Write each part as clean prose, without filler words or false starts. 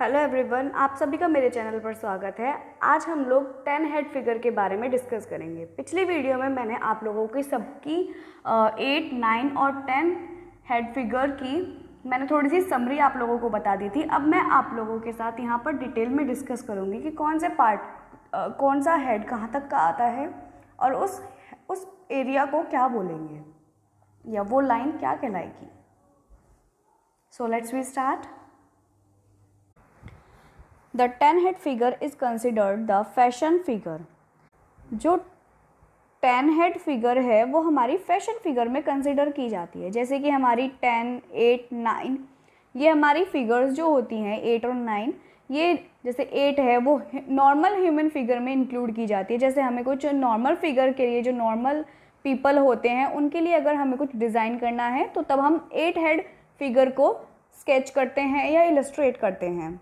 Hello everyone, आप सभी का मेरे चैनल पर स्वागत है। आज हम लोग 10 हेड फिगर के बारे में डिस्कस करेंगे। पिछली वीडियो में मैंने आप लोगों की सबकी 8, 9 और 10 हेड फिगर की मैंने थोड़ी सी समरी आप लोगों को बता दी थी। अब मैं आप लोगों के साथ यहाँ पर डिटेल में डिस्कस करूँगी कि कौन से कौन सा हेड कहाँ तक का आता है और उस एरिया को क्या बोलेंगे या वो लाइन क्या कहलाएगी। So let's we start. The 10 head figure is considered the fashion figure। जो 10 हेड फिगर है वो हमारी फैशन फिगर में कंसिडर की जाती है। जैसे कि हमारी 10, 8, 9 ये हमारी फिगर्स जो होती हैं 8 और 9, ये जैसे 8 है वो नॉर्मल ह्यूमन फिगर में इंक्लूड की जाती है। जैसे हमें कुछ नॉर्मल फिगर के लिए जो नॉर्मल पीपल होते हैं उनके लिए अगर हमें कुछ डिज़ाइन करना है तो तब हम 8 हेड फिगर को स्केच करते हैं या इलस्ट्रेट करते हैं।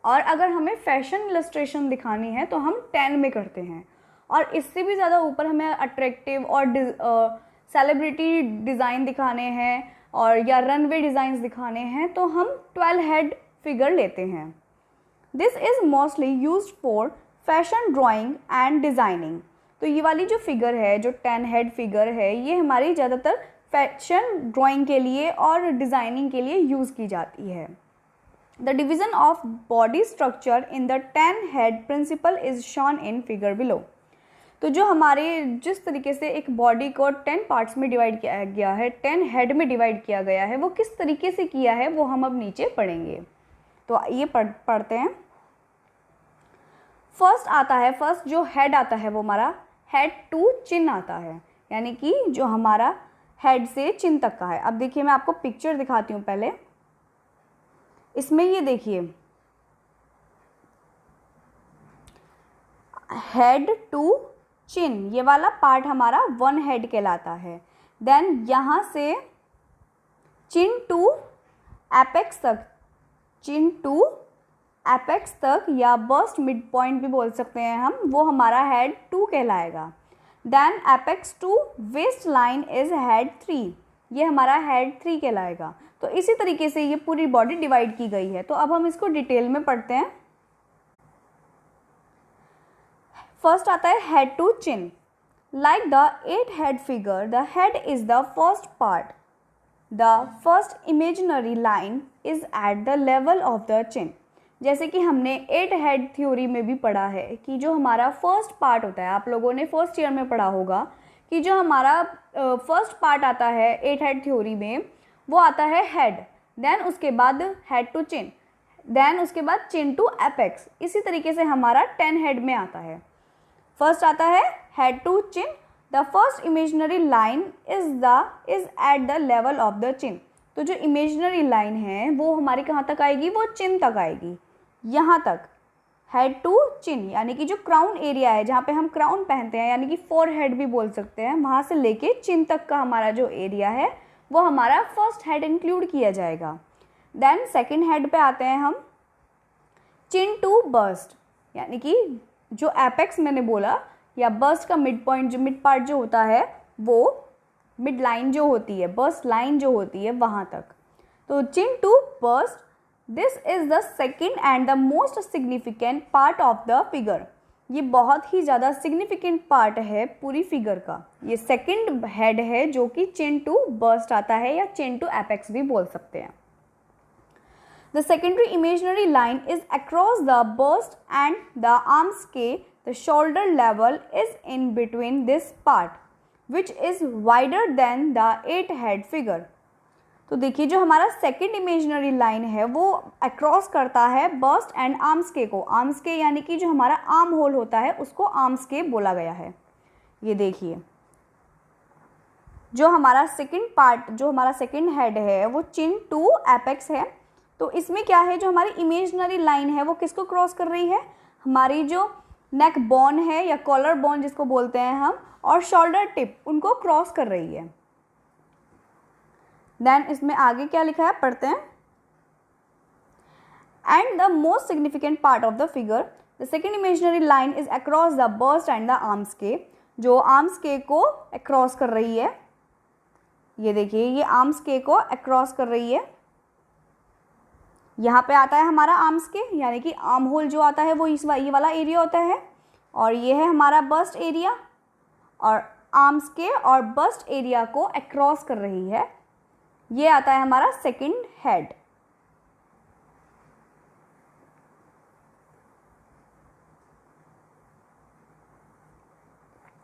और अगर हमें फैशन इलस्ट्रेशन दिखानी है तो हम 10 में करते हैं। और इससे भी ज़्यादा ऊपर हमें अट्रैक्टिव और सेलिब्रिटी डिज़ाइन दिखाने हैं और या रनवे डिज़ाइंस दिखाने हैं तो हम 12 हेड फिगर लेते हैं। This is mostly used for fashion drawing and designing. तो ये वाली जो फिगर है, जो 10 हेड फिगर है, ये हमारी ज़्यादातर फैशन ड्राइंग के लिए और डिज़ाइनिंग के लिए यूज़ की जाती है। The division of body structure in the 10 head principle is shown in figure below। तो जो हमारे जिस तरीके से एक बॉडी को 10 पार्ट्स में डिवाइड किया गया है, 10 हेड में डिवाइड किया गया है, वो किस तरीके से किया है वो हम अब नीचे पढ़ेंगे। तो ये पढ़ते हैं। फर्स्ट जो हेड आता है वो हमारा हेड टू चिन आता है, यानी कि जो हमारा हेड से चिन तक का है। अब देखिए मैं आपको पिक्चर दिखाती हूँ पहले। इसमें ये देखिए हेड टू चिन, ये वाला पार्ट हमारा 1 हेड कहलाता है। देन यहाँ से चिन टू एपेक्स तक या बर्स्ट मिड पॉइंट भी बोल सकते हैं हम, वो हमारा हेड 2 कहलाएगा। Then apex to waist line is head 3, ये हमारा हेड 3 कहलाएगा। तो इसी तरीके से ये पूरी बॉडी डिवाइड की गई है। तो अब हम इसको डिटेल में पढ़ते हैं। फर्स्ट आता है head to chin. Like the 8 head figure, the head is the first part. The first imaginary line is at the level of the chin. जैसे कि हमने 8 हेड थ्योरी में भी पढ़ा है कि जो हमारा फर्स्ट पार्ट होता है, आप लोगों ने फर्स्ट ईयर में पढ़ा होगा कि जो हमारा फर्स्ट पार्ट आता है 8 हेड थ्योरी में वो आता है हेड, देन उसके बाद हेड टू चिन, देन उसके बाद चिन टू एपेक्स। इसी तरीके से हमारा 10 हेड में आता है। फर्स्ट आता है head to chin, the first imaginary line is at the level of the chin. तो जो इमेजिनरी लाइन है वो हमारी कहाँ तक आएगी, वो चिन तक आएगी, यहाँ तक हेड टू चिन, यानी कि जो क्राउन एरिया है जहाँ पे हम क्राउन पहनते हैं, यानी कि फोरहेड भी बोल सकते हैं, वहाँ से लेके चिन तक का हमारा जो एरिया है वो हमारा फर्स्ट हेड इंक्लूड किया जाएगा। देन सेकंड हेड पे आते हैं हम, चिन टू बर्स्ट, यानी कि जो एपेक्स मैंने बोला या बर्स्ट का मिड पॉइंट, जो मिड पार्ट जो होता है वो मिड लाइन जो होती है, बर्स्ट लाइन जो होती है वहाँ तक। तो chin to bust, this is the second and the most significant part of the figure. ये बहुत ही ज़्यादा सिग्निफिकेंट पार्ट है पूरी फिगर का। ये सेकंड हेड है जो कि चिन टू बर्स्ट आता है या चिन टू एपेक्स भी बोल सकते हैं। The secondary imaginary line is across the bust and the arms के the shoulder level is in between this part which is wider than the 8 head figure. तो देखिए जो हमारा सेकंड इमेजिनरी लाइन है वो अक्रॉस करता है बर्स्ट एंड आर्म्स के को। आर्म्स के यानी कि जो हमारा आर्म होल होता है उसको आर्म्स के बोला गया है। ये देखिए जो हमारा सेकंड पार्ट, जो हमारा सेकंड हेड है वो चिन टू एपेक्स है। तो इसमें क्या है, जो हमारी इमेजिनरी लाइन है वो किसको क्रॉस कर रही है, हमारी जो नेक बोन है या कॉलर बोन जिसको बोलते हैं हम, और शोल्डर टिप, उनको क्रॉस कर रही है। देन इसमें आगे क्या लिखा है पढ़ते हैं। And the most significant part of the figure, the second imaginary line is across the bust and the arms के, जो आर्म्स के को अक्रॉस कर रही है। ये देखिए ये आर्म्स के को अक्रॉस कर रही है। यहाँ पे आता है हमारा आर्म्स के, यानी कि आर्म होल जो आता है वो ये वाला एरिया होता है, और ये है हमारा बस्ट एरिया, और आर्म्स के और बस्ट एरिया को अक्रॉस कर रही है, ये आता है हमारा second head.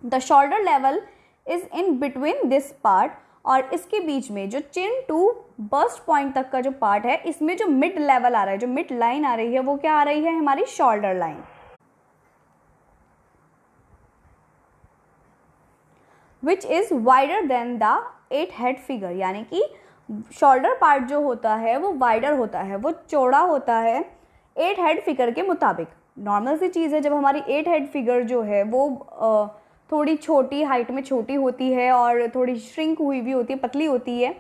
The shoulder level is in between this part, और इसके बीच में जो चिन टू बस्ट पॉइंट तक का जो पार्ट है, इसमें जो मिड लेवल आ रहा है, जो मिड लाइन आ रही है, वो क्या आ रही है, हमारी shoulder line. Which is wider than the 8 head figure, यानी कि शोल्डर पार्ट जो होता है वो वाइडर होता है, वो चौड़ा होता है 8 हेड फिगर के मुताबिक। नॉर्मल सी चीज़ है, जब हमारी 8 हेड फिगर जो है वो थोड़ी छोटी हाइट में छोटी होती है और थोड़ी श्रिंक हुई भी होती है, पतली होती है,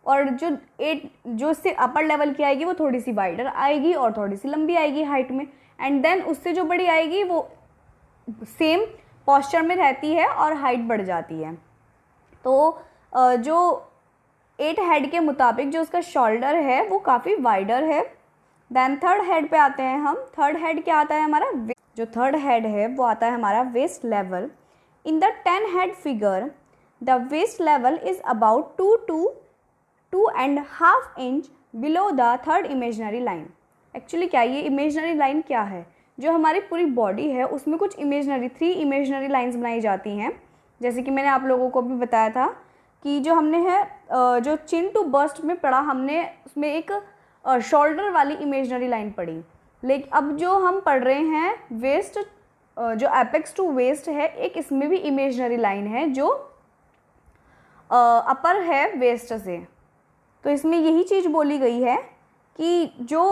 और जो इससे अपर लेवल की आएगी वो थोड़ी सी वाइडर आएगी और थोड़ी सी लंबी आएगी हाइट में, एंड देन उससे जो बड़ी आएगी वो सेम पोस्चर में रहती है और हाइट बढ़ जाती है। तो जो 8 हेड के मुताबिक जो उसका शोल्डर है वो काफ़ी वाइडर है। देन थर्ड हेड पे आते हैं हम। थर्ड हेड क्या आता है हमारा, जो थर्ड हेड है वो आता है हमारा waist level. In the 10 head figure the waist level is about 2 to 2.5 inch below the third imaginary line. Actually क्या ये इमेजनरी लाइन क्या है, जो हमारी पूरी बॉडी है उसमें कुछ इमेजनरी 3 इमेजनरी लाइंस बनाई जाती हैं। जैसे कि मैंने आप लोगों को भी बताया था कि जो हमने है जो चिन टू बस्ट में पढ़ा, हमने उसमें एक शोल्डर वाली इमेजनरी लाइन पढ़ी। लेकिन अब जो हम पढ़ रहे हैं वेस्ट, जो एपेक्स टू वेस्ट है, एक इसमें भी इमेजनरी लाइन है जो अपर है वेस्ट से। तो इसमें यही चीज़ बोली गई है कि जो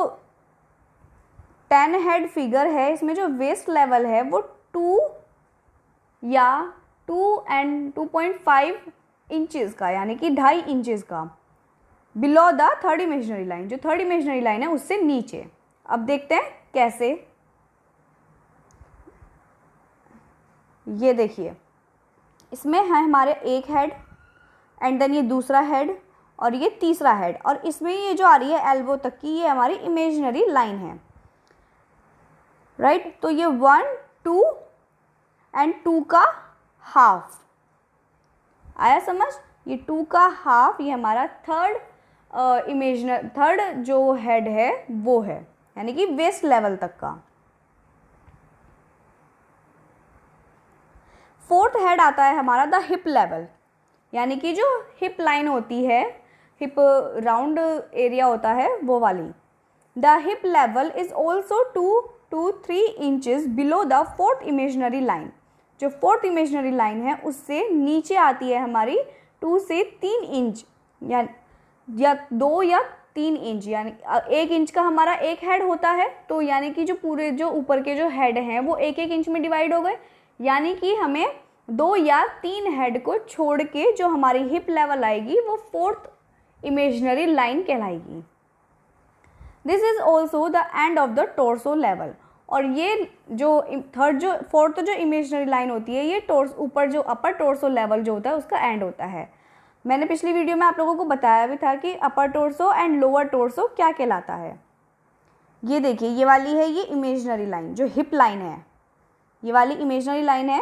10 हेड फिगर है इसमें जो वेस्ट लेवल है वो 2 या 2.5 इंचज़ का, यानी कि 2.5 इंचज़ का below the third imaginary line, जो थर्ड इमेजनरी लाइन है उससे नीचे। अब देखते हैं कैसे। ये देखिए, इसमें है हमारे एक हेड, एंड देन ये दूसरा हेड और ये तीसरा हेड, और इसमें ये जो आ रही है एल्बो तक की, ये हमारी इमेजनरी लाइन है, राइट। तो ये 1, 2 एंड 2 का हाफ आया समझ। ये 2 का हाफ ये हमारा थर्ड जो हेड है वो है, यानी कि वेस्ट लेवल तक का। फोर्थ हेड आता है हमारा द हिप लेवल, यानी कि जो हिप लाइन होती है, हिप राउंड एरिया होता है वो वाली। The hip level is also 2 to 3 inches below the fourth imaginary line. जो फोर्थ इमेजनरी लाइन है उससे नीचे आती है हमारी 2 से 3 इंच, या 2 या 3 इंच, यानी 1 इंच का हमारा एक हेड होता है, तो यानी कि जो पूरे जो ऊपर के जो हेड हैं वो 1-1 इंच में डिवाइड हो गए, यानी कि हमें 2 या 3 हेड को छोड़ के जो हमारी हिप लेवल आएगी वो फोर्थ इमेजनरी लाइन कहलाएगी। This is also the end of the torso level. और ये जो फोर्थ जो इमेजनरी लाइन होती है, ये ऊपर जो अपर टोर्सो लेवल जो होता है उसका एंड होता है। मैंने पिछली वीडियो में आप लोगों को बताया भी था कि अपर टोर्सो एंड लोअर टोर्सो क्या कहलाता है। ये देखिए, ये वाली है ये इमेजनरी लाइन, जो हिप लाइन है, ये वाली इमेजनरी लाइन है।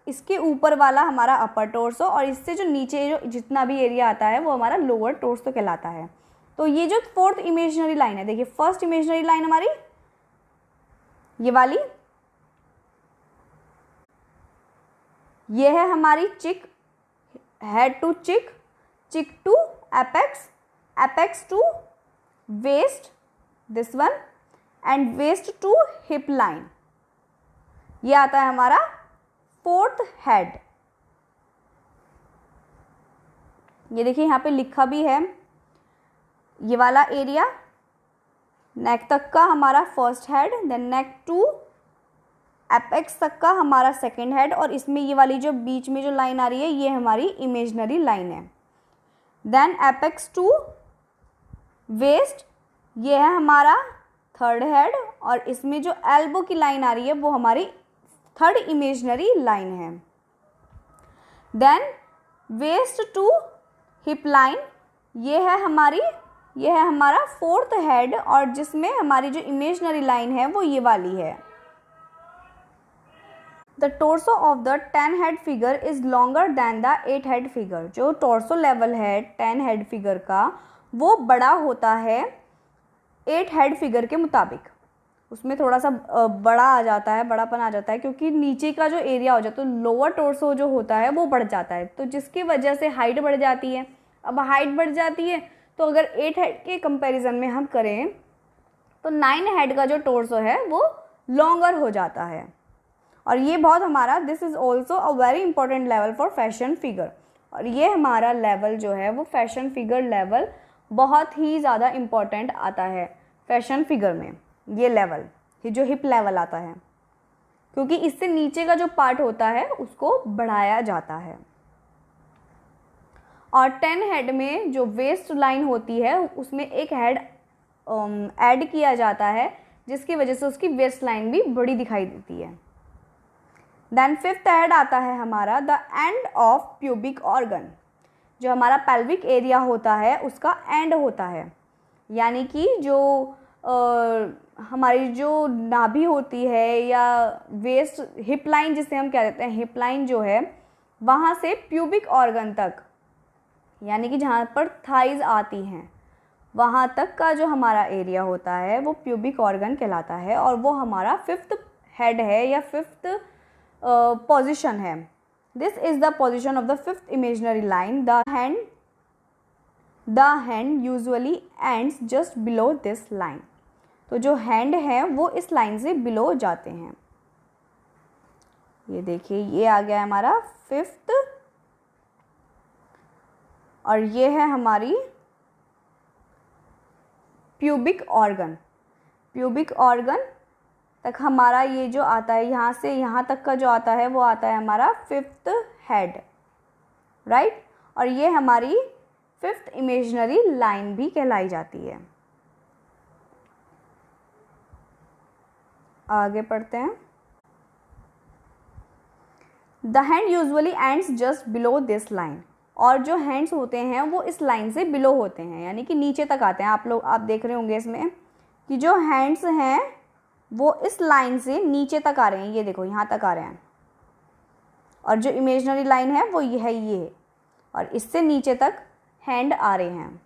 इसके ऊपर वाला हमारा अपर टोर्सो, और इससे जो नीचे जो जितना भी एरिया आता है वो हमारा लोअर टोर्सो कहलाता है। तो ये जो फोर्थ इमेजनरी लाइन है, देखिए फर्स्ट इमेजनरी लाइन हमारी ये वाली, ये है हमारी चिक, head to chin, chin to apex, apex to waist, this one, and waist to hip line. ये आता है हमारा फोर्थ हेड। ये देखिए यहाँ पे लिखा भी है, ये वाला एरिया नेक तक का हमारा first head, then neck to apex तक का हमारा सेकंड हेड, और इसमें ये वाली जो बीच में जो लाइन आ रही है ये हमारी इमेजनरी लाइन है। देन एपेक्स टू वेस्ट, ये है हमारा थर्ड हेड, और इसमें जो एल्बो की लाइन आ रही है वो हमारी थर्ड इमेजनरी लाइन है। Then waist to hip line, ये है हमारी ये है हमारा फोर्थ हेड और जिसमें हमारी जो इमेजनरी लाइन है वो ये वाली है। The torso of the 10 head figure is longer than the 8 head figure. जो टोर्सो लेवल है 10 हेड फिगर का वो बड़ा होता है 8 हेड फिगर के मुताबिक। उसमें थोड़ा सा बड़ा आ जाता है, बड़ापन आ जाता है, क्योंकि नीचे का जो एरिया हो जाता है तो लोअर टोर्सो जो होता है वो बढ़ जाता है, तो जिसकी वजह से हाइट बढ़ जाती है। अब हाइट बढ़ जाती है तो अगर 8 हेड के कंपैरिजन में हम करें तो 9 हेड का जो टोर्सो है वो लॉन्गर हो जाता है। और ये बहुत हमारा this is also a very important level for fashion figure. और ये हमारा लेवल जो है वो फैशन फिगर लेवल बहुत ही ज़्यादा इम्पॉर्टेंट आता है फैशन फिगर में। ये लेवल, ये जो हिप लेवल आता है, क्योंकि इससे नीचे का जो पार्ट होता है उसको बढ़ाया जाता है। और 10 हेड में जो वेस्ट लाइन होती है उसमें एक हेड ऐड किया जाता है, जिसकी वजह से उसकी वेस्ट लाइन भी बड़ी दिखाई देती है। देन फिफ्थ हेड आता है हमारा the end of pubic organ. जो हमारा पेल्विक एरिया होता है उसका एंड होता है, यानी कि जो हमारी जो नाभि होती है या वेस्ट हिप लाइन जिसे हम कह देते हैं, हिप लाइन जो है वहाँ से प्यूबिक ऑर्गन तक, यानी कि जहाँ पर थाइज आती हैं वहाँ तक का जो हमारा एरिया होता है वो प्यूबिक ऑर्गन कहलाता है। और वो हमारा फिफ्थ हेड है या फिफ्थ पोजीशन है। This is the position of the fifth imaginary line. The hand usually ends just below this line. तो जो हैंड है वो इस लाइन से बिलो जाते हैं। ये देखिए, ये आ गया हमारा फिफ्थ, और ये है हमारी प्यूबिक ऑर्गन। प्यूबिक ऑर्गन तक हमारा ये जो आता है, यहाँ से यहाँ तक का जो आता है वो आता है हमारा फिफ्थ हेड, राइट। और ये हमारी फिफ्थ इमेजिनरी लाइन भी कहलाई जाती है। आगे पढ़ते हैं। The hand usually ends just below this line. और जो हैंड्स होते हैं वो इस लाइन से बिलो होते हैं, यानी कि नीचे तक आते हैं। आप देख रहे होंगे इसमें कि जो हैंड्स हैं वो इस लाइन से नीचे तक आ रहे हैं। ये देखो, यहाँ तक आ रहे हैं। और जो इमेजिनरी लाइन है वो ये है, और इससे नीचे तक हैंड आ रहे हैं।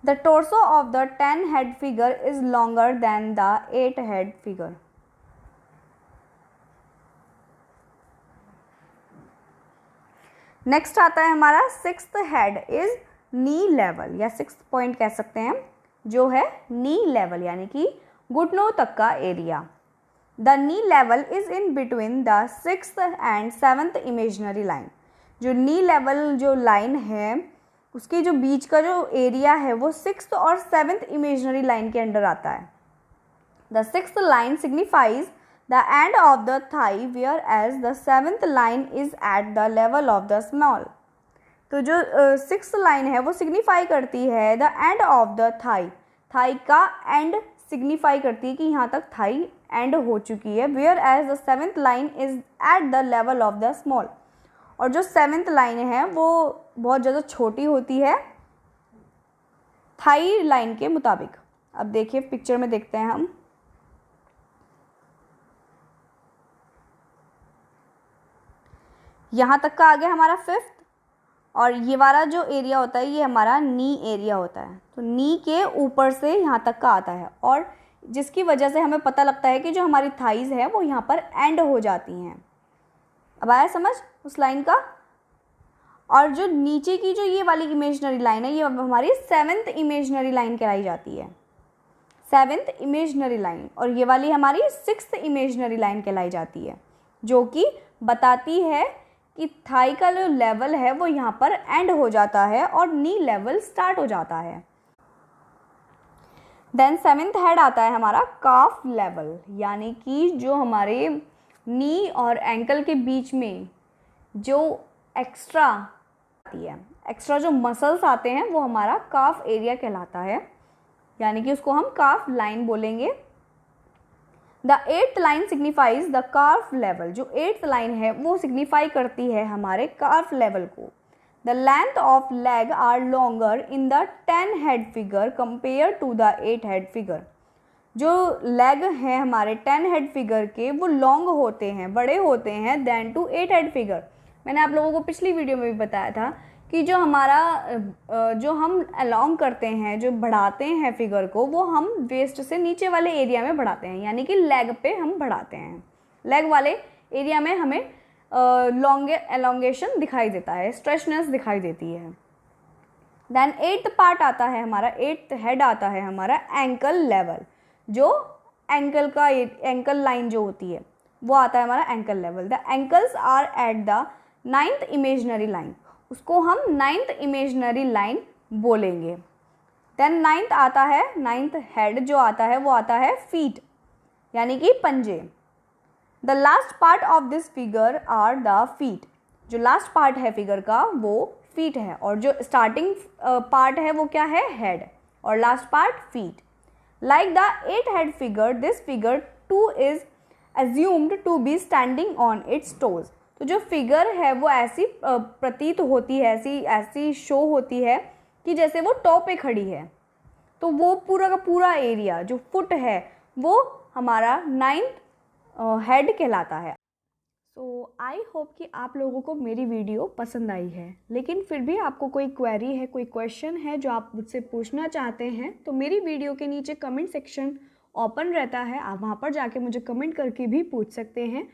The torso of the 10 head figure is longer than the 8 head figure. Next आता है हमारा sixth head is knee level, या सिक्स्थ पॉइंट कह सकते हैं, जो है नी लेवल, यानी कि घुटनों तक का area. The knee level is in between the sixth and seventh imaginary line. जो नी लेवल जो लाइन है उसके जो बीच का जो एरिया है वो सिक्स्थ और सेवन्थ इमेजिनरी लाइन के अंडर आता है। The sixth line signifies the end of the thigh, whereas the seventh line is at the level of the small. तो जो सिक्स्थ लाइन है वो सिग्निफाई करती है the end of the thigh. Thigh का end signify करती है कि यहाँ तक थाई एंड हो चुकी है। Whereas the seventh line is at the level of the small. और जो सेवन्थ लाइन है वो बहुत ज़्यादा छोटी होती है थाई लाइन के मुताबिक। अब देखिए पिक्चर में देखते हैं हम। यहाँ तक का आ गया हमारा फिफ्थ, और ये वाला जो एरिया होता है ये हमारा नी एरिया होता है। तो नी के ऊपर से यहाँ तक का आता है, और जिसकी वजह से हमें पता लगता है कि जो हमारी थाइज है वो यहाँ पर एंड हो जाती हैं। अब आया समझ उस लाइन का। और जो नीचे की जो ये वाली इमेजिनरी लाइन है ये हमारी सेवन्थ इमेजिनरी लाइन कहलाई जाती है, सेवन्थ इमेजिनरी लाइन। और ये वाली हमारी सिक्स्थ इमेजिनरी लाइन कहलाई जाती है, जो कि बताती है कि थाई का जो लेवल है वो यहाँ पर एंड हो जाता है और नी लेवल स्टार्ट हो जाता है। देन सेवन्थ हेड आता है हमारा काफ लेवल, यानी कि जो हमारे नी और एंकल के बीच में जो एक्स्ट्रा जो मसल्स आते हैं वो हमारा काफ एरिया कहलाता है, यानी कि उसको हम काफ लाइन बोलेंगे। The eighth line signifies the calf level. जो एट्थ लाइन है वो सिग्निफाई करती है हमारे काफ लेवल को। The length of leg are longer in the 10 head figure compared to the 8 head figure. जो लेग हैं हमारे 10 हेड फिगर के वो लॉन्ग होते हैं, बड़े होते हैं देन टू 8 हेड फिगर. मैंने आप लोगों को पिछली वीडियो में भी बताया था कि जो हमारा जो हम अलोंग करते हैं, जो बढ़ाते हैं फिगर को, वो हम वेस्ट से नीचे वाले एरिया में बढ़ाते हैं, यानी कि लेग पे हम बढ़ाते हैं. लेग वाले एरिया में हमें एलोंगेशन दिखाई देता है, स्ट्रेचनेस दिखाई देती है. देन 8th पार्ट आता है हमारा, 8th हेड आता है हमारा एंकल लेवल. जो एंकल लाइन जो होती है वो आता है हमारा ankle level. The ankles are at the 9th imaginary line. उसको हम 9th इमेजनरी लाइन बोलेंगे. देन 9th आता है, 9th हेड जो आता है वो आता है फीट, यानी कि पंजे. The last part of this figure are the feet. जो लास्ट पार्ट है फिगर का वो फीट है, और जो स्टार्टिंग पार्ट है वो क्या है, हेड, और last part feet. Like the 8 head figure, this figure 2 is assumed to be standing on its toes. तो जो फिगर है वो ऐसी प्रतीत होती है, ऐसी शो होती है कि जैसे वो टॉ पे खड़ी है. तो वो पूरा का पूरा एरिया जो फुट है वो हमारा 9th हेड कहलाता है. सो आई होप कि आप लोगों को मेरी वीडियो पसंद आई है, लेकिन फिर भी आपको कोई क्वेरी है, कोई क्वेश्चन है जो आप मुझसे पूछना चाहते हैं, तो मेरी वीडियो के नीचे कमेंट सेक्शन ओपन रहता है. आप वहाँ पर जाके मुझे कमेंट करके भी पूछ सकते हैं.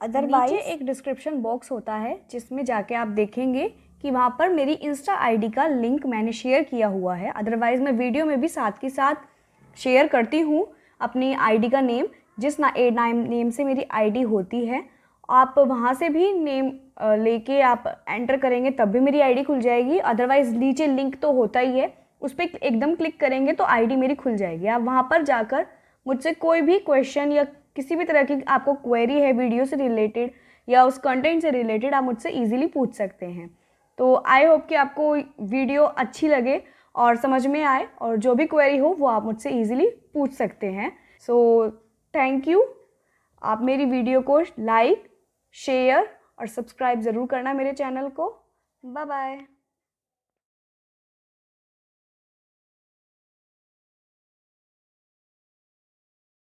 अदरवाइज नीचे एक डिस्क्रिप्शन बॉक्स होता है जिसमें जाके आप देखेंगे कि वहाँ पर मेरी इंस्टा आईडी का लिंक मैंने शेयर किया हुआ है. अदरवाइज़ मैं वीडियो में भी साथ के साथ शेयर करती हूँ अपनी आईडी का नेम, जिस नेम से मेरी आईडी होती है. आप वहाँ से भी नेम लेके आप एंटर करेंगे तब भी मेरी आईडी खुल जाएगी. अदरवाइज़ नीचे लिंक तो होता ही है, उस पर एकदम क्लिक करेंगे तो आईडी मेरी खुल जाएगी. आप वहाँ पर जाकर मुझसे कोई भी क्वेश्चन या किसी भी तरह की आपको क्वेरी है वीडियो से रिलेटेड या उस कंटेंट से रिलेटेड, आप मुझसे ईजिली पूछ सकते हैं. तो आई होप कि आपको वीडियो अच्छी लगे और समझ में आए, और जो भी क्वेरी हो वो आप मुझसे ईजिली पूछ सकते हैं. So thank you. आप मेरी वीडियो को लाइक, शेयर और सब्सक्राइब ज़रूर करना मेरे चैनल को. Bye bye.